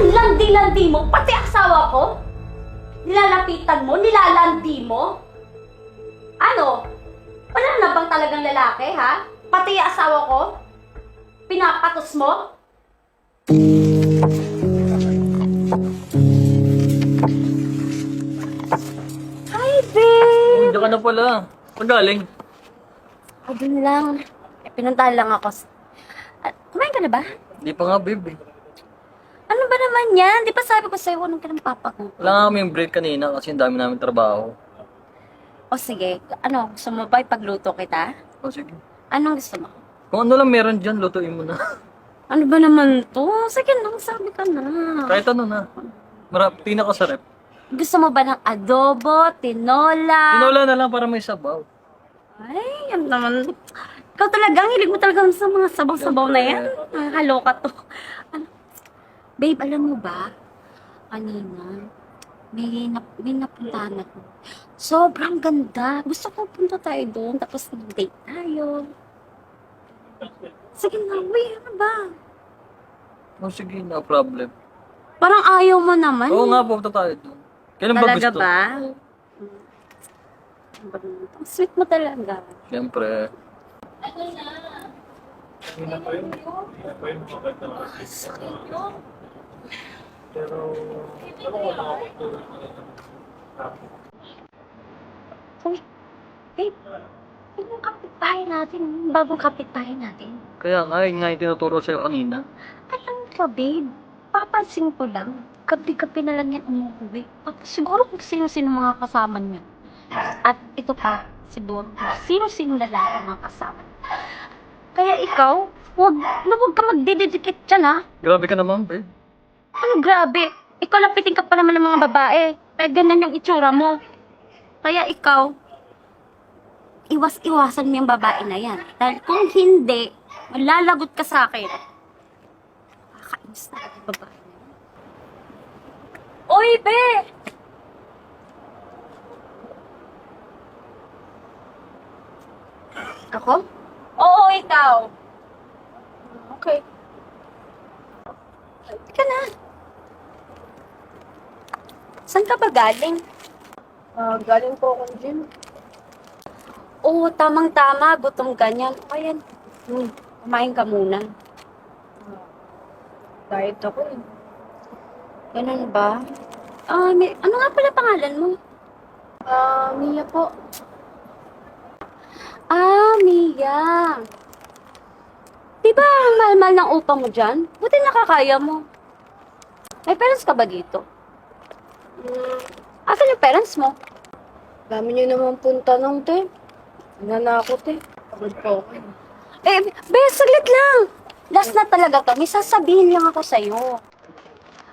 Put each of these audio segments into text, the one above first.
Ang landi-landi mo, pati asawa ko? Nilalapitan mo, nilalandi mo? Ano? Wala na bang talagang lalaki, ha? Pati asawa ko? Pinapatos mo? Hi, babe! Diyan ka na pala. Saan galing? O, dun lang. Pinuntahan lang ako. Kumain ka na ba? Di pa nga, babe. Ano ba naman yan? Di ba sabi ko sa'yo, anong ka ng papa ko? Wala nga kaming break kanina kasi ang dami namin trabaho. O sige, ano, gusto mo ba ipagluto kita? O sige. Anong gusto mo? Kung ano lang meron dyan, lutuin mo na. Ano ba naman to? Sige lang, sabi ka na. Kahit ano na. Tina ka sa rep. Gusto mo ba ng adobo, tinola? Tinola na lang para may sabaw. Ay, yan naman. Ikaw talaga, ang hilig mo talaga sa mga sabaw-sabaw na yan. Haloka to. Ano? Babe, alam mo ba? Kanina, may napuntahan ako. Sobrang ganda. Gusto ko punta tayo doon, tapos mag-date tayo. Sige na, uy, ano ba? O sige, no problem. Parang ayaw mo naman. Oo nga, pupunta tayo doon. Kailan ba Talaga gusto? ba? Ang sweet mo talaga. Siyempre. Uy, babe, yung kapitbahay natin, yung bagong kapitbahay natin. Kaya nga, yun nga yung tinuturo sa'yo kanina. Alam mo ba, babe, papansin ko lang, gabi-gabi na lang yan umuwi. At siguro kung sino-sino mga kasama niya. At ito pa, siguro, sino-sino lalaki mga kasama. Kaya ikaw, huwag ka magdididikit dyan, ha? Grabe ka naman, babe. Ano grabe? Ikaw lapitin ka pa naman ng mga babae. Kaya ganyan yung itsura mo. Kaya ikaw, iwas-iwasan mo yung babae na yan. Dahil kung hindi, malalagot ka sa akin. Kakainis na yung babae na yan. Oy, be! Ako? Oo, ikaw. Okay. Teka na. Saan ka ba galing? Galing po ako gym. Oo, tamang-tama. Gutom ganyan. Ayan. Kumain ka muna. Diet ako eh. Ganun ba? Ano nga pala pangalan mo? Mia po. Mia. Di ba ang mahal-mahal ng upa mo dyan? Buti nakakaya mo. May parents ka ba dito? Asan yung parents mo? Dami niyo naman punta nung te. Nanakot eh. Pagod po ako eh. Saglit lang. Last na talaga to. May sasabihin lang ako sa'yo.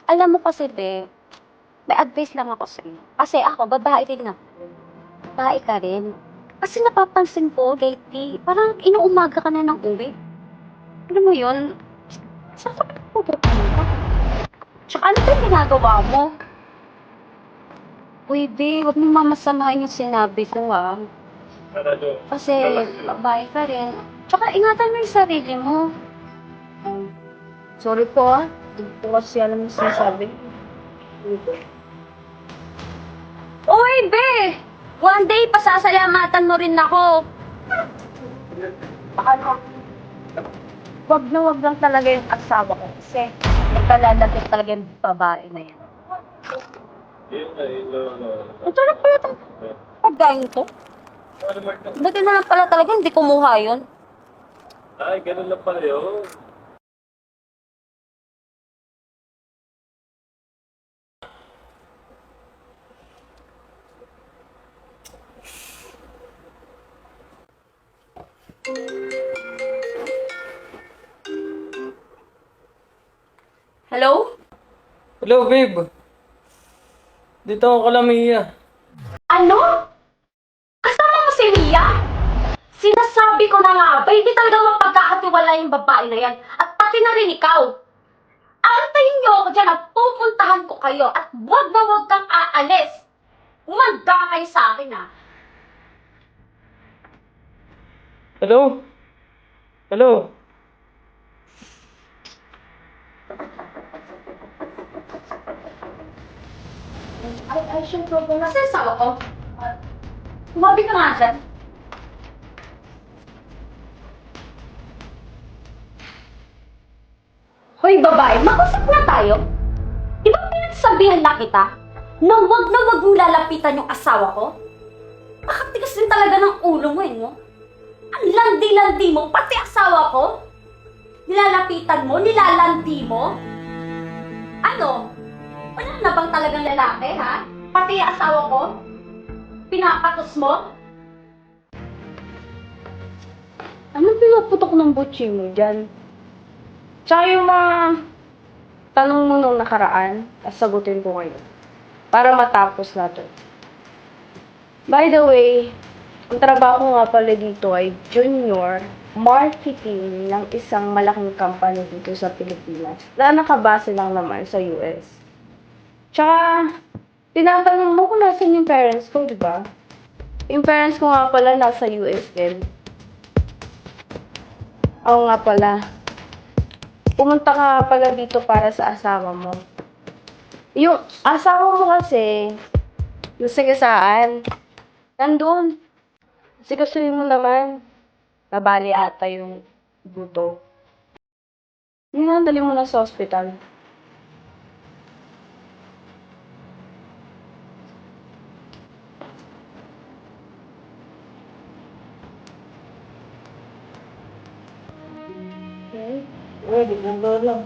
Alam mo kasi, may advice lang ako sa'yo. Kasi ako, babae din ako. Babae ka rin. Kasi napapansin ko, lately, parang inuumaga ka na ng uwi. Alam mo yun? Saan ka pupunta? Tsaka ano ba yung ginagawa mo? Uy, huwag mo mamasamahin yung sinabi ko, ha? Kasi babae ka rin. Tsaka ingatan mo yung sarili mo. Sorry po ah. Hindi po kasi alam yung sinasabi. Uy, one day, pasasalamatan mo rin ako. Ano? Wag lang talaga yung asawa ko. Kasi nagkalalagay talaga yung babae na yan. Ito na pala itong pagkain ko. Buti na lang pala talaga, hindi kumuha yun. Ay, ganun lang pala yun. Hello? Hello, babe. Dito ako kala Mia. Ano? Kasama mo si Mia? Sinasabi ko na nga ba, hindi talaga mapagkakatiwala yung babae na yan. At pati na rin ikaw. Antayin niyo ako dyan at pupuntahan ko kayo at wag na wag kang aalis. Umanda kayo sa akin, ha? Hello? Hello? Ay, syempre ba na? Kasi asawa ko. Kumabi ka nga dyan. Hoy, babae, mag-usap na tayo. Di ba pinagsabihan na kita na wag mo lalapitan yung asawa ko? Nakatigas din talaga ng ulo mo no? Ang landi-landi mo, pati asawa ko. Nilalapitan mo, nilalandi mo. Ano? Wala na bang talagang lalaki, ha? Pati yung asawa ko? Pinapatos mo? Ano pinaputok ng butchi mo dyan? Tsaka yung mga tanong mo nung nakaraan, sagutin ko ngayon. Para matapos na to. By the way, ang trabaho ko nga pala dito ay junior marketing ng isang malaking company dito sa Pilipinas na nakabase lang naman sa US. Tsaka, tinatanong mo kung nasan yung parents ko, di ba? Yung parents ko nga pala nasa US din. Oo nga pala. Pumunta ka nga pala dito para sa asawa mo. Yung asawa mo kasi, yung sagasaan, nandun. Sigasuhin mo naman. Nabali ata yung buto. Dali mo na sa ospital. Eh, di ko lang.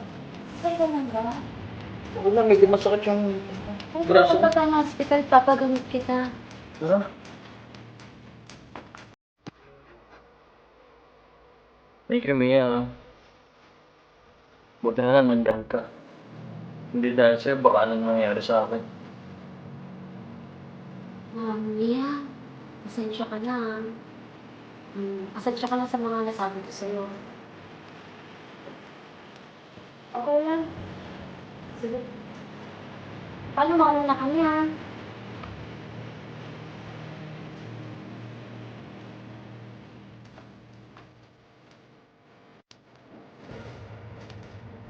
Ay, ganun ba? Wala, medyo masakit yung braso. Kung tayo ng hospital, papagamit kita. Ha? Ay, Mia. Buti na lang nandyan ka. Hindi dahil sa'yo, baka anong nangyari sa akin. Mia, pasensya ka na. Pasensya ka na sa mga nasabi ko sa'yo. Okay lang. Sige. Paano mauna na kami, ha?